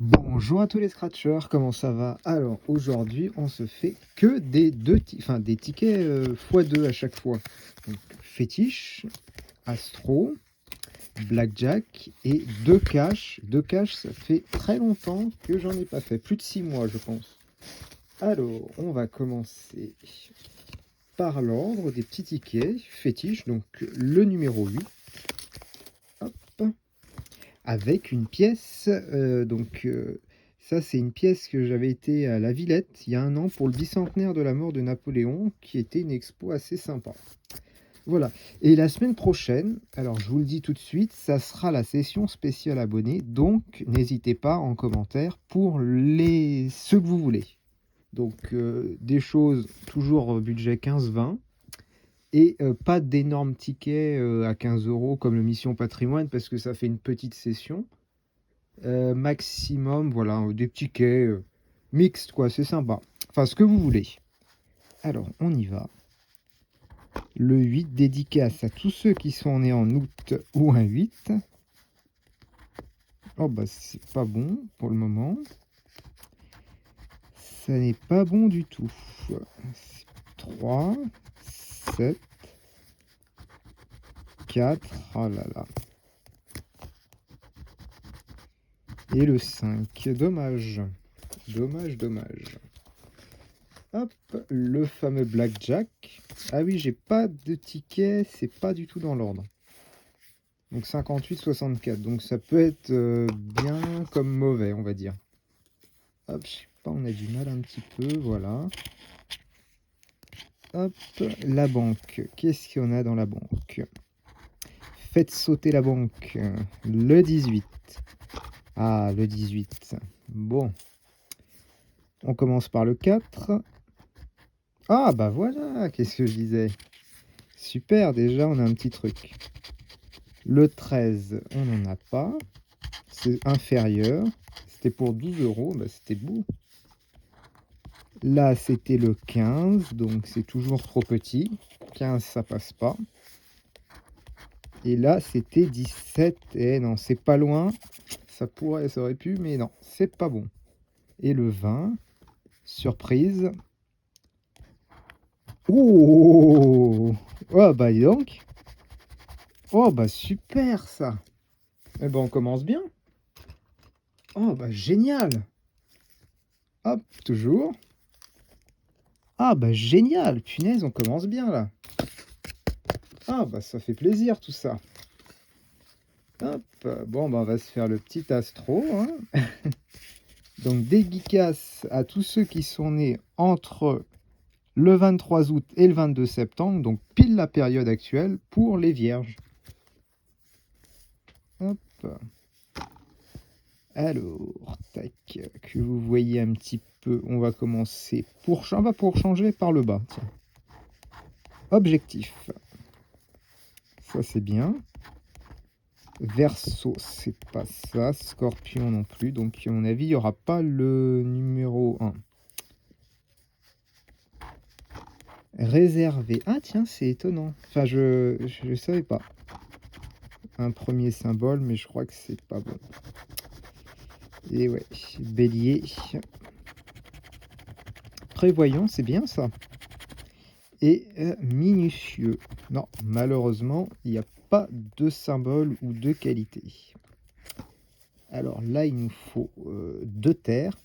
Bonjour à tous les scratchers, comment ça va? Alors aujourd'hui on se fait que des tickets x2 à chaque fois. Donc fétiche, astro, blackjack et deux cash. Deux cash, ça fait très longtemps que j'en ai pas fait, plus de 6 mois je pense. Alors on va commencer par l'ordre des petits tickets fétiche, donc le numéro 8. Hop. Avec une pièce, ça c'est une pièce que j'avais été à la Villette il y a un an pour le bicentenaire de la mort de Napoléon, qui était une expo assez sympa. Voilà, et la semaine prochaine, alors je vous le dis tout de suite, ça sera la session spéciale abonnés, donc n'hésitez pas en commentaire pour ceux que vous voulez. Donc des choses toujours budget 15-20, et pas d'énormes tickets à 15 € comme le Mission Patrimoine, parce que ça fait une petite session. Maximum, voilà, des tickets mixtes, quoi, c'est sympa. Enfin, ce que vous voulez. Alors, on y va. Le 8, dédicace à tous ceux qui sont nés en août ou un 8. Oh, bah, c'est pas bon pour le moment. Ça n'est pas bon du tout. 3, 7, 4, oh là là. Et le 5, dommage. Dommage, dommage. Hop, le fameux blackjack. Ah oui, j'ai pas de ticket, c'est pas du tout dans l'ordre. Donc 58-64, donc ça peut être bien comme mauvais, on va dire. Hop, je sais pas, on a du mal un petit peu, voilà. Hop, la banque. Qu'est-ce qu'on a dans la banque? Faites sauter la banque. Le 18. Ah, le 18. Bon. On commence par le 4. Ah, bah voilà, qu'est-ce que je disais? Super, déjà, on a un petit truc. Le 13, on n'en a pas. C'est inférieur. C'était pour 12 €, bah, c'était beau. Là, c'était le 15, donc c'est toujours trop petit. 15, ça passe pas. Et là, c'était 17. Eh non, c'est pas loin. Ça pourrait, ça aurait pu, mais non, c'est pas bon. Et le 20, surprise. Oh, oh bah dis donc. Oh bah super ça. Eh ben on commence bien. Oh bah génial. Hop, toujours. Ah bah génial, punaise, on commence bien là. Ah bah ça fait plaisir tout ça. Hop, bon bah on va se faire le petit astro, hein. Donc dédicace à tous ceux qui sont nés entre le 23 août et le 22 septembre, donc pile la période actuelle pour les vierges. Hop. Alors, tac, que vous voyez un petit peu, on va commencer pour changer par le bas. Tiens. Objectif. Ça c'est bien. Verseau, c'est pas ça. Scorpion non plus. Donc, à mon avis, il n'y aura pas le numéro 1. Réservé. Ah, tiens, c'est étonnant. Enfin, je savais pas. Un premier symbole, mais je crois que c'est pas bon. Et ouais, bélier. Prévoyant, c'est bien ça. Et minutieux. Non, malheureusement, il n'y a pas de symbole ou de qualité. Alors là, il nous faut 2 terres.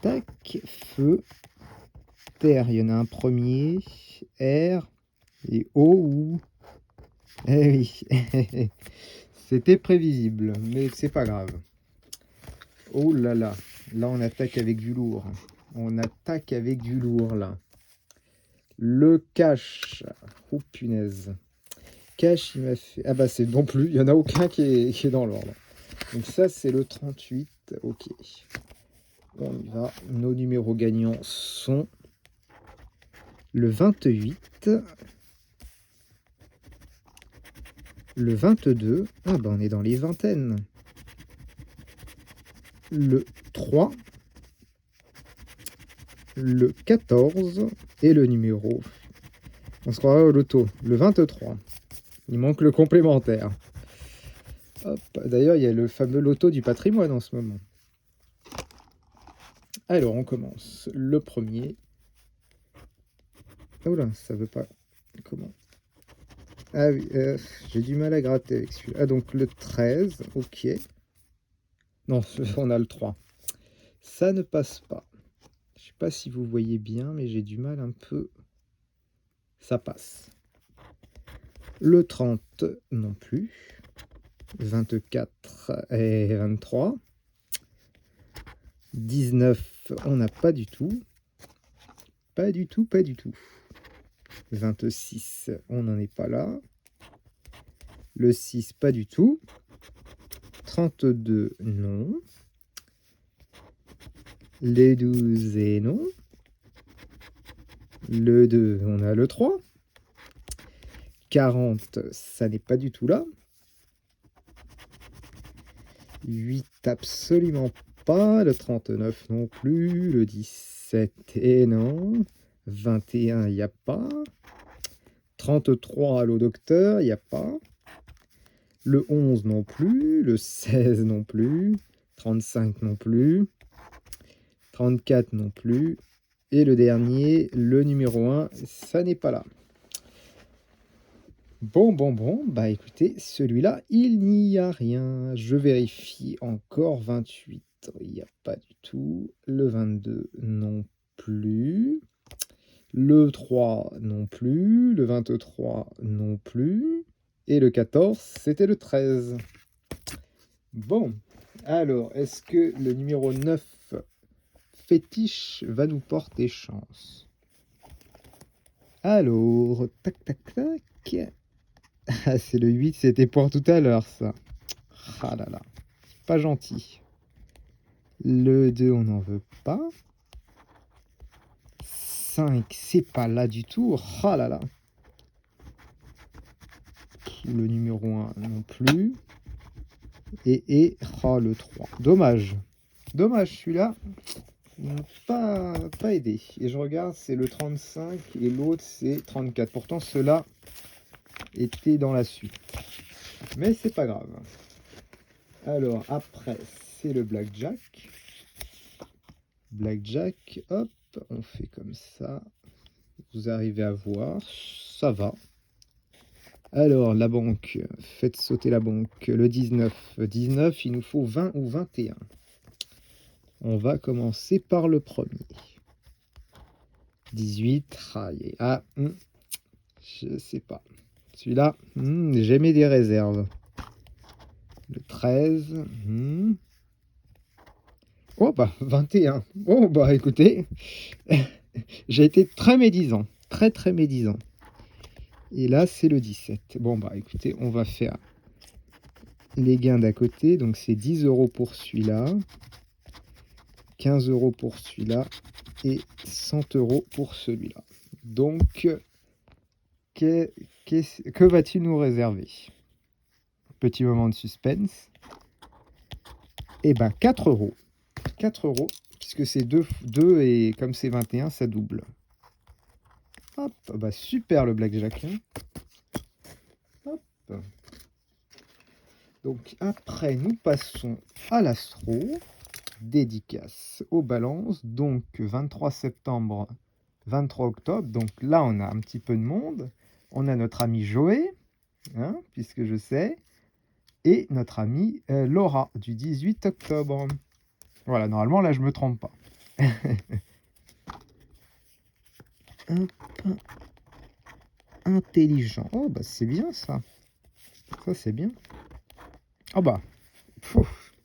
Tac, feu, terre, il y en a un premier, air et eau ou... Eh oui, c'était prévisible, mais c'est pas grave. Oh là là, là on attaque avec du lourd. On attaque avec du lourd là. Le cash. Oh punaise. Cash, il m'a fait... Ah bah c'est non plus, il n'y en a aucun qui est dans l'ordre. Donc ça c'est le 38, ok. On y va, nos numéros gagnants sont le 28, le 22, ah bah on est dans les vingtaines, le 3, le 14 et le numéro, on se croirait au loto, le 23. Il manque le complémentaire. Hop. D'ailleurs, il y a le fameux loto du patrimoine en ce moment. Alors, on commence. Le premier. Oh là, ça veut pas... Comment? Ah oui, j'ai du mal à gratter avec celui-là. Ah, donc le 13, ok. Non, on a le 3. Ça ne passe pas. Je sais pas si vous voyez bien, mais j'ai du mal un peu. Ça passe. Le 30 non plus. 24 et 23. 19, on n'a pas du tout. Pas du tout, pas du tout. 26, on n'en est pas là. Le 6, pas du tout. 32, non. Les 12 et non. Le 2, on a le 3. 40, ça n'est pas du tout là. 8, absolument pas. Le 39 non plus. Le 17 et non. 21, il n'y a pas. 33, allô docteur, il n'y a pas. Le 11 non plus. Le 16 non plus. 35 non plus. 34 non plus. Et le dernier, le numéro 1, ça n'est pas là. Bon, bah écoutez, celui-là, il n'y a rien. Je vérifie encore 28. Il n'y a pas du tout. Le 22 non plus. Le 3 non plus. Le 23 non plus. Et le 14, c'était le 13. Bon, alors, est-ce que le numéro 9, fétiche, va nous porter chance? Alors, tac, tac, tac. Ah, c'est le 8, c'était pour tout à l'heure, ça. Ah là là, pas gentil. Le 2, on n'en veut pas. 5, c'est pas là du tout. Ah là là. Le numéro 1 non plus. Et oh, le 3. Dommage. Dommage, celui-là n'a pas aidé. Et je regarde, c'est le 35 et l'autre, c'est 34. Pourtant, ceux-là étaient dans la suite. Mais c'est pas grave. Alors, après, c'est le blackjack. Blackjack, hop, on fait comme ça. Vous arrivez à voir, ça va. Alors, la banque, faites sauter la banque. Le 19, 19, il nous faut 20 ou 21. On va commencer par le premier. 18, ah, je sais pas. Celui-là, j'ai mis des réserves. Le 13, oh bah 21. Oh bah écoutez, j'ai été très médisant, très médisant. Et là c'est le 17. Bon bah écoutez, on va faire les gains d'à côté. Donc c'est 10 € pour celui-là, 15 € pour celui-là et 100 € pour celui-là. Donc que va-t-il nous réserver? Petit moment de suspense. Et ben 4 €. 4 €, puisque c'est 2 et comme c'est 21, ça double. Hop, bah super le blackjack. Hein. Hop. Donc après, nous passons à l'astro. Dédicace aux balances. Donc 23 septembre, 23 octobre. Donc là, on a un petit peu de monde. On a notre ami Joé, hein, puisque je sais. Et notre amie Laura, du 18 octobre. Voilà, normalement, là, je me trompe pas. Hop. Intelligent. Oh, bah, c'est bien, ça. Ça, c'est bien. Oh, bah.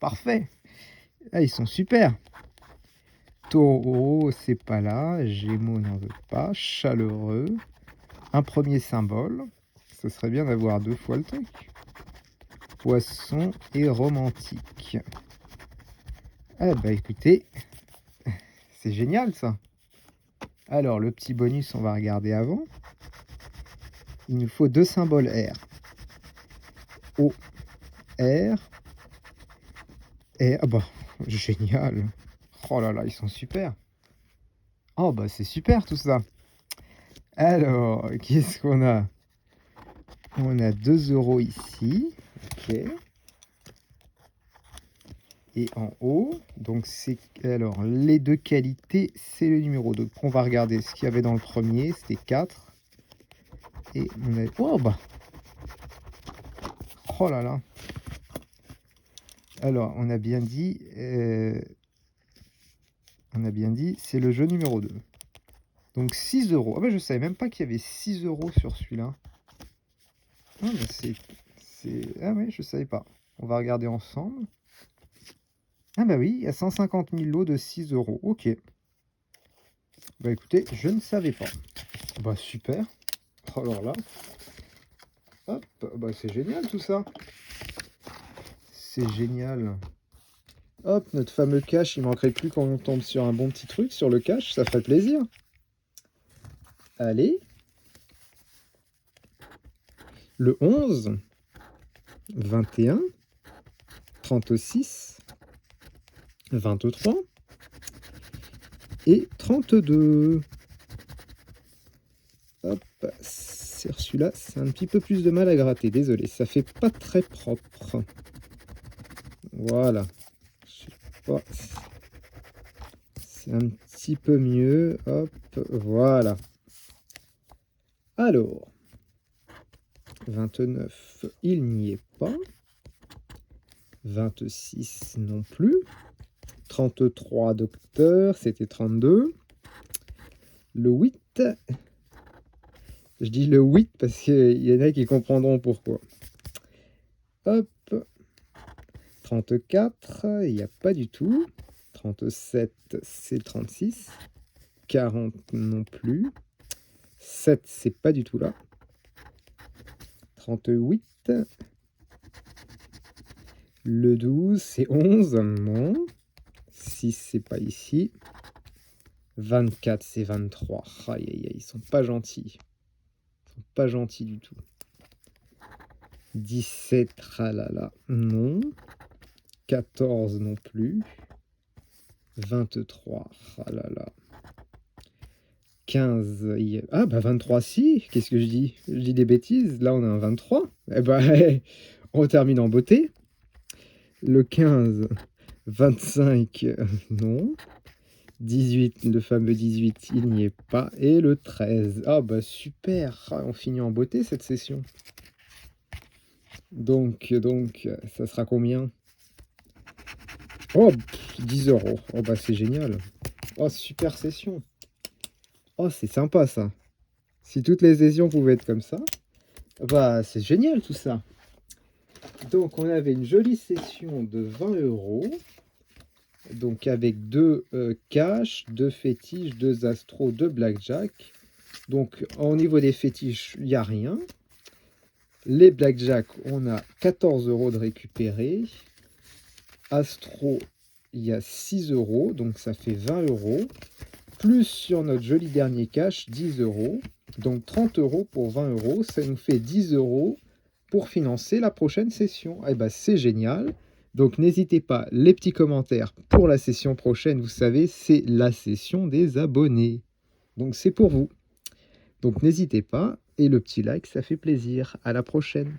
Parfait. Ah, ils sont super. Taureau, c'est pas là. Gémeaux n'en veut pas. Chaleureux. Un premier symbole. Ce serait bien d'avoir 2 fois le truc. Poisson et romantique. Ah, bah, écoutez. C'est génial, ça. Alors, le petit bonus, on va regarder avant. Il nous faut 2 symboles R. O, R. Et, ah bah, génial. Oh là là, ils sont super. Oh bah, c'est super tout ça. Alors, qu'est-ce qu'on a? On a 2 € ici. Ok. Et en haut, donc c'est alors les deux qualités, c'est le numéro 2. On va regarder ce qu'il y avait dans le premier, c'était 4. Et on a... Oh bah, oh là là. Alors, on a bien dit, c'est le jeu numéro 2. Donc 6 euros. Ah bah, je savais même pas qu'il y avait 6 euros sur celui-là. Ah, bah ah oui, je savais pas. On va regarder ensemble. Ah bah oui, il y a 150 000 lots de 6 euros. Ok. Bah écoutez, je ne savais pas. Bah super. Alors là. Hop, bah c'est génial tout ça. C'est génial. Hop, notre fameux cash, il manquerait plus qu'on tombe sur un bon petit truc sur le cash, ça ferait plaisir. Allez. Le 11, 21, 36, 23 et 32. Hop, c'est celui-là, c'est un petit peu plus de mal à gratter, désolé, ça fait pas très propre. Voilà. Je sais pas. C'est un petit peu mieux. Hop, voilà. Alors, 29, il n'y est pas. 26 non plus. 33, docteur, c'était 32. Le 8, je dis le 8 parce qu'il y en a qui comprendront pourquoi. Hop, 34, il n'y a pas du tout. 37, c'est 36. 40 non plus. 7, c'est pas du tout là. 38. Le 12, c'est 11. Non. 6, c'est pas ici. 24, c'est 23. Aïe, aïe, aïe, ils sont pas gentils. Ils sont pas gentils du tout. 17, tralala, non. 14 non plus. 23, tralala. 15, ah bah 23 si, qu'est-ce que je dis? Je dis des bêtises, là on a un 23. Eh bah, on termine en beauté. Le 15, 25, non. 18, le fameux 18, il n'y est pas. Et le 13, ah bah super, on finit en beauté cette session. Donc, ça sera combien? Oh, 10 euros. Oh bah c'est génial. Oh, super session. Oh, c'est sympa ça. Si toutes les sessions pouvaient être comme ça, bah c'est génial tout ça. Donc on avait une jolie session de 20 euros. Donc avec 2 cash, 2 fétiches, 2 astros, 2 blackjack. Donc au niveau des fétiches, il n'y a rien. Les blackjack, on a 14 euros de récupérer. Astro, il y a 6 euros, donc ça fait 20 euros. Plus sur notre joli dernier cash, 10 euros. Donc 30 euros pour 20 euros, ça nous fait 10 euros pour financer la prochaine session. Eh ben c'est génial. Donc n'hésitez pas, les petits commentaires pour la session prochaine, vous savez, c'est la session des abonnés. Donc c'est pour vous. Donc n'hésitez pas, et le petit like, ça fait plaisir. À la prochaine.